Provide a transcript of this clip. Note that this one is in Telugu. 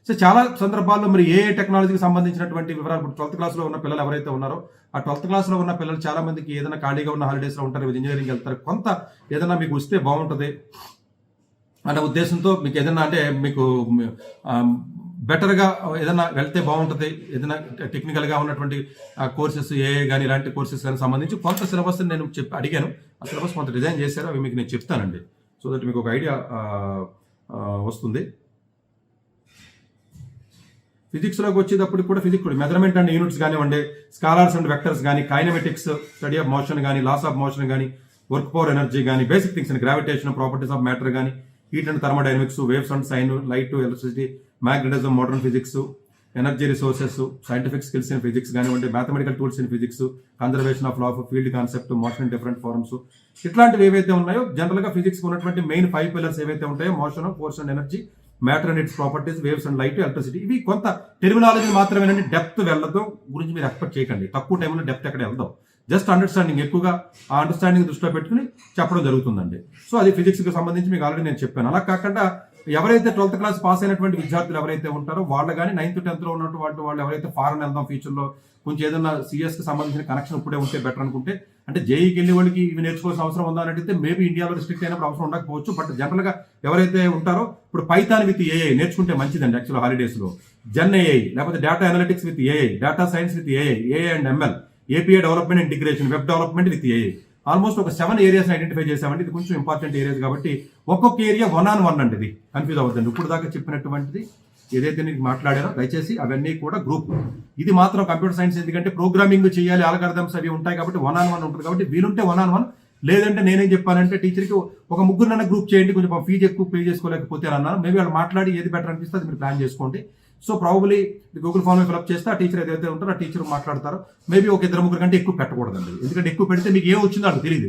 సో చాలా సందర్భాల్లో మరి ఏ టెక్నాలజీకి సంబంధించినటువంటి వివరాలు ఇప్పుడు 12th క్లాస్లో ఉన్న పిల్లలు ఎవరైతే ఉన్నారో ఆ 12th క్లాస్లో ఉన్న పిల్లలు చాలా మందికి ఏదైనా ఖాళీగా ఉన్న హాలిడేస్లో ఉంటారు, ఇంజనీరింగ్ వెళ్తారు, కొంత ఏదైనా మీకు వస్తే బాగుంటుంది అనే ఉద్దేశంతో మీకు ఏదైనా అంటే మీకు బెటర్గా ఏదైనా వెళ్తే బాగుంటుంది, ఏదైనా టెక్నికల్గా ఉన్నటువంటి కోర్సెస్ ఏఏ కానీ ఇలాంటి కోర్సెస్ కానీ సంబంధించి కొంత సిలబస్ నేను అడిగాను. ఆ సిలబస్ కొంత డిజైన్ చేశారు, అవి మీకు నేను చెప్తానండి. సో దట్ మీకు ఒక ఐడియా వస్తుంది. ఫిజిక్స్లోకి వచ్చేటప్పుడు కూడా ఫిజిక్స్ కూడా మెజర్మెంట్ అండ్ యూనిట్స్ కానివ్వండి, స్కాలర్స్ అండ్ వెక్టర్స్ కానీ, కైనమెటిక్స్, స్టడీ ఆఫ్ మోషన్ కానీ, లాస్ ఆఫ్ మోషన్ కానీ, వర్క్ పవర్ ఎనర్జీ కానీ, basic things and gravitation, properties of matter కానీ, heat and thermodynamics, waves and sign, light, electricity, magnetism, modern physics, energy resources, scientific skills in physics కానివ్వండి, mathematical tools in physics, conservation of law of field concept, motion in different forms, ఇట్లాంటివి ఏవైతే ఉన్నాయో జనరల్గా ఫిజిక్స్ ఉన్నటువంటి మెయిన్ 5 పిల్లర్స్ ఏవైతే ఉంటాయో motion, force and energy, matter and its properties, waves and light, electricity, ఇవి కొంత టెర్మినాలజీ మాత్రమేనండి. డెప్త్ వెళ్ళడం గురించి మీరు ఎక్స్పెక్ట్ చేయకండి. తక్కువ టైంలో డెప్త్ ఎక్కడ వెళ్దాం, జస్ట్ అండర్స్టాండింగ్ ఎక్కువగా ఆ అండర్స్టాండింగ్ దృష్టిలో పెట్టుకుని చెప్పడం జరుగుతుందండి. సో అది ఫిజిక్స్కి సంబంధించి మీకు ఆల్రెడీ నేను చెప్పాను. అలా కాకుండా ఎవరైతే 12th క్లాస్ పాస్ అయినటువంటి విద్యార్థులు ఎవరైతే ఉంటారో వాళ్ళు కానీ 9th 10th ఉన్నటువంటి వాళ్ళు ఎవరైతే ఫారెన్ వెళ్దాం ఫ్యూచర్లో కొంచెం ఏదైనా సిఎస్కి సంబంధించిన కనెక్షన్ ఇప్పుడే ఉంటే బెటర్ అనుకుంటే, అంటే జేఈకి వెళ్ళే వాళ్ళకి ఇవి నేర్చుకోవాల్సిన అవసరం ఉందా అని అడిగితే మేబీ ఇండియాలో రిస్ట్రిక్ట్ అయినప్పుడు అవసరం ఉండకపోవచ్చు. బట్ జనరల్గా ఎవరైతే ఉంటారో ఇప్పుడు పైథాన్ విత్ ఏఐ నేర్చుకుంటే మంచిదండి. యాక్చువల్ హాలిడేస్లో జెన్ ఏఐ, లేకపోతే data analytics with AI, data science with AI and ML, API development integration, web development with AI, almost ఒక 7 ఏరియాస్ ఐడెంటిఫై చేసామండి. ఇది కొంచెం ఇంపార్టెంట్ ఏరియాస్ కాబట్టి ఒక్కొక్క ఏరియా 1-on-1 అండి. ఇది కన్ఫ్యూజ్ అవ్వద్దండి. ఇప్పుడు దాకా చెప్పినటువంటిది ఏదైతే నేను మాట్లాడారో దయచేసి అవన్నీ కూడా గ్రూప్. ఇది మాత్రం కంప్యూటర్ సైన్స్, ఎందుకంటే ప్రోగ్రామింగ్ చేయాలి, ఆల్గారిథమ్స్ అవి ఉంటాయి కాబట్టి 1-on-1 ఉంటుంది. కాబట్టి వీలుంటే 1-on-1, లేదంటే నేనేం చెప్పానంటే టీచర్కి ఒక ముగ్గురున్న గ్రూప్ చేయండి, కొంచెం ఫీజు ఎక్కువ పే చేసుకోలేకపోతే అన్నారు. మేబీ వాళ్ళు మాట్లాడి ఏది బెటర్ అనిపిస్తే అది మీరు ప్లాన్ చేసుకోండి. So probably Google form fill up చేస్తే ఆ టీచర్ ఏదైతే ఉంటారో ఆ టీచర్ మాట్లాడతారో మేబీ ఒక 2-3 కంటే ఎక్కువ పెట్టకూడదండి. ఎందుకంటే ఎక్కువ పెడితే మీకు ఏం వచ్చిందో అది తెలియదు.